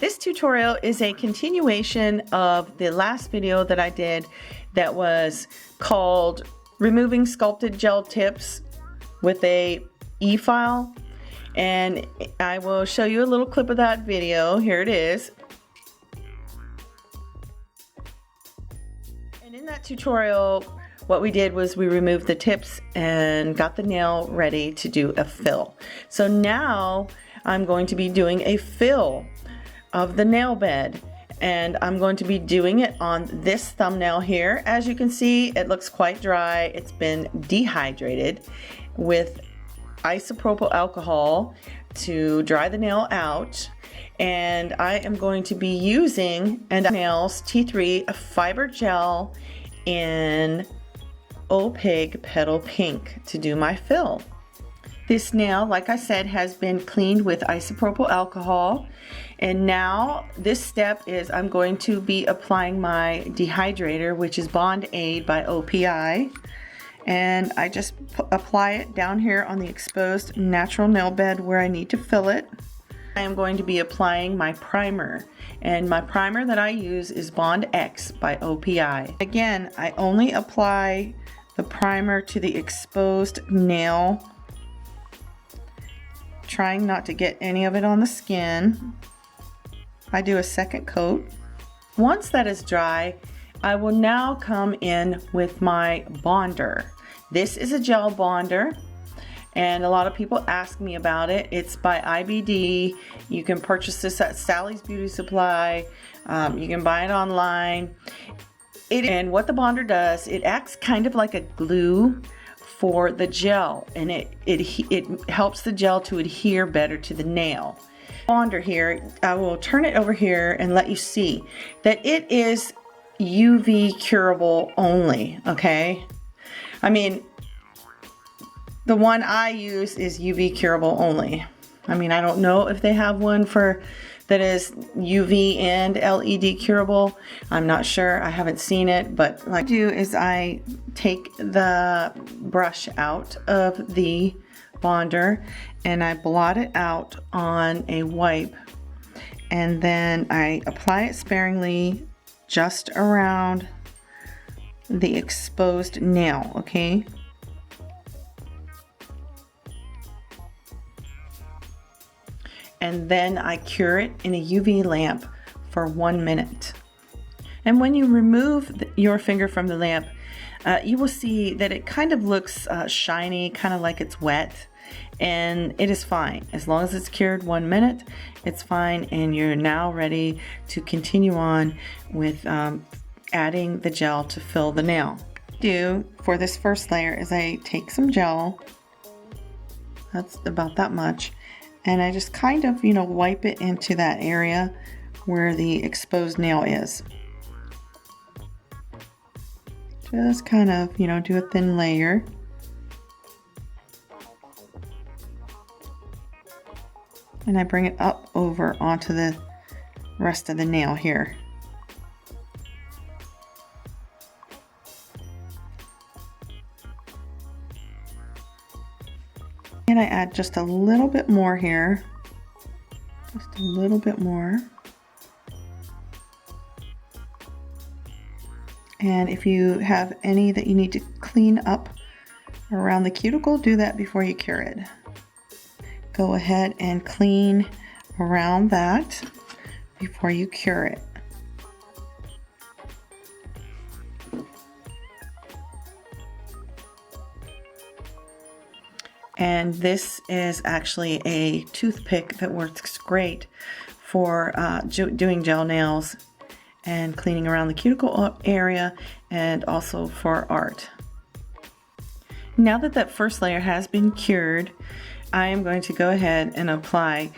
This tutorial is a continuation of the last video that I did that was called Removing Sculpted Gel Tips with a e-file, and I will show you a little clip of that video. Here it is. And in that tutorial, what we did was we removed the tips and got the nail ready to do a fill. So now I'm going to be doing a fill of the nail bed, and I'm going to be doing it on this thumbnail here. As you can see, it looks quite dry. It's been dehydrated with isopropyl alcohol to dry the nail out, and I am going to be using Nails T3 fiber gel in Opaque Petal Pink to do my fill. This nail, like I said, has been cleaned with isopropyl alcohol, and now this step is I'm going to be applying my dehydrator, which is Bond Aid by OPI, and I just apply it down here on the exposed natural nail bed where I need to fill it. I am going to be applying my primer, and my primer that I use is Bond X by OPI. Again, I only apply the primer to the exposed nail, trying not to get any of it on the skin. I do a second coat. Once that is dry, I will now come in with my bonder. This is a gel bonder, and a lot of people ask me about it. It's by IBD. You can purchase this at Sally's Beauty Supply. You can buy it online. And what the bonder does, it acts kind of like a glue for the gel, and it helps the gel to adhere better to the nail. Bonder here, I will turn it over here and let you see that it is UV curable only, okay? I mean, the one I use is UV curable only. I mean, I don't know if they have one for that is UV and LED curable. I'm not sure, I haven't seen it, but what I do is I take the brush out of the bonder and I blot it out on a wipe, and then I apply it sparingly just around the exposed nail, okay? And then I cure it in a UV lamp for 1 minute. And when you remove your finger from the lamp, you will see that it kind of looks shiny, kind of like it's wet, and it is fine. As long as it's cured 1 minute, it's fine, and you're now ready to continue on with adding the gel to fill the nail. What I do for this first layer is I take some gel, that's about that much, and I just kind of, you know, wipe it into that area where the exposed nail is. Just kind of, you know, do a thin layer. And I bring it up over onto the rest of the nail here. And I add just a little bit more here, just a little bit more. And if you have any that you need to clean up around the cuticle, do that before you cure it. Go ahead and clean around that before you cure it. And this is actually a toothpick that works great for doing gel nails and cleaning around the cuticle area, and also for art. Now that that first layer has been cured, I am going to go ahead and apply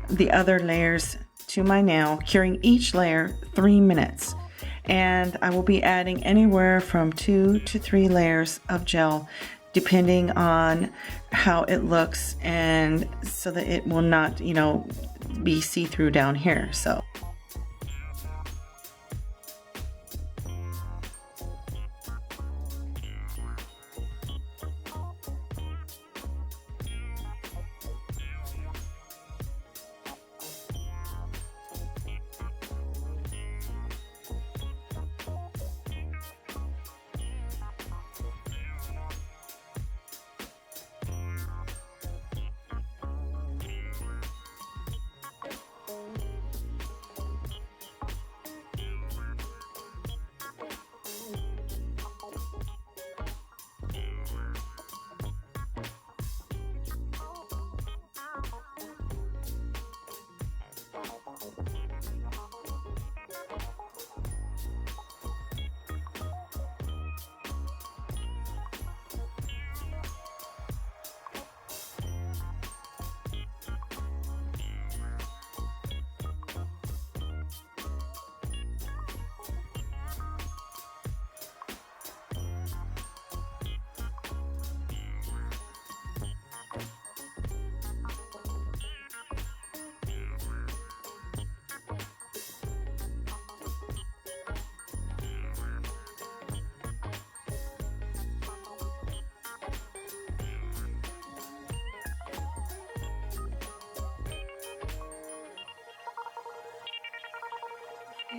the other layers to my nail, curing each layer 3 minutes. And I will be adding anywhere from 2 to 3 layers of gel, depending on how it looks, and so that it will not, you know, be see-through down here. So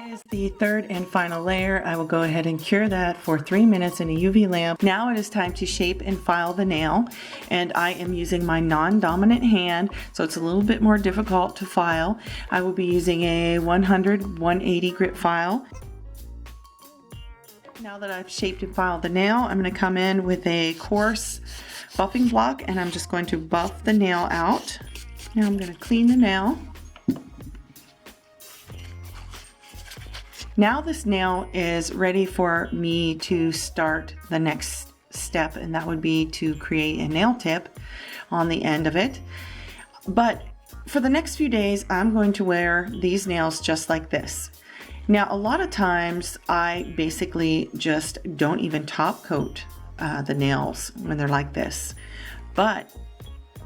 Is the third and final layer. I will go ahead and cure that for 3 minutes in a UV lamp. Now it is time to shape and file the nail, and I am using my non-dominant hand, so it's a little bit more difficult to file. I will be using a 100/180 grit file. Now that I've shaped and filed the nail, I'm going to come in with a coarse buffing block, and I'm just going to buff the nail out. Now I'm going to clean the nail. Now this nail is ready for me to start the next step, and that would be to create a nail tip on the end of it. But for the next few days, I'm going to wear these nails just like this. Now, a lot of times I basically just don't even top coat the nails when they're like this. But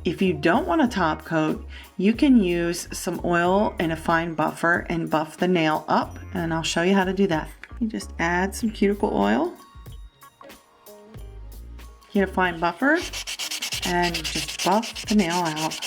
if you don't want to top coat, you can use some oil and a fine buffer and buff the nail up, and I'll show you how to do that. You just add some cuticle oil, get a fine buffer, and just buff the nail out.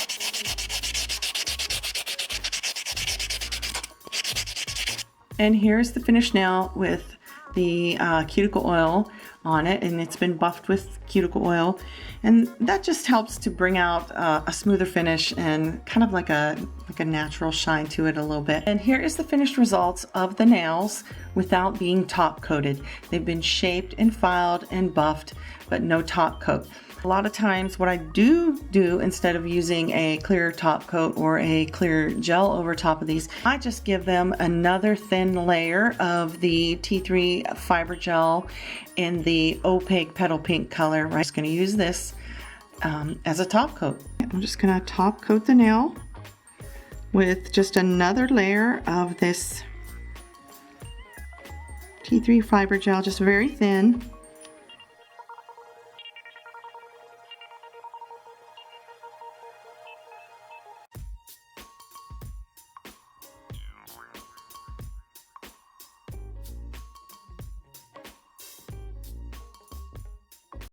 And here's the finished nail with the cuticle oil on it, and it's been buffed with cuticle oil, and that just helps to bring out a smoother finish and kind of like a natural shine to it a little bit. And here is the finished results of the nails without being top coated. They've been shaped and filed and buffed, but no top coat. A lot of times what I do instead of using a clear top coat or a clear gel over top of these, I just give them another thin layer of the T3 fiber gel in the opaque petal pink color. I'm just going to use this as a top coat. I'm just going to top coat the nail with just another layer of this T3 fiber gel, just very thin.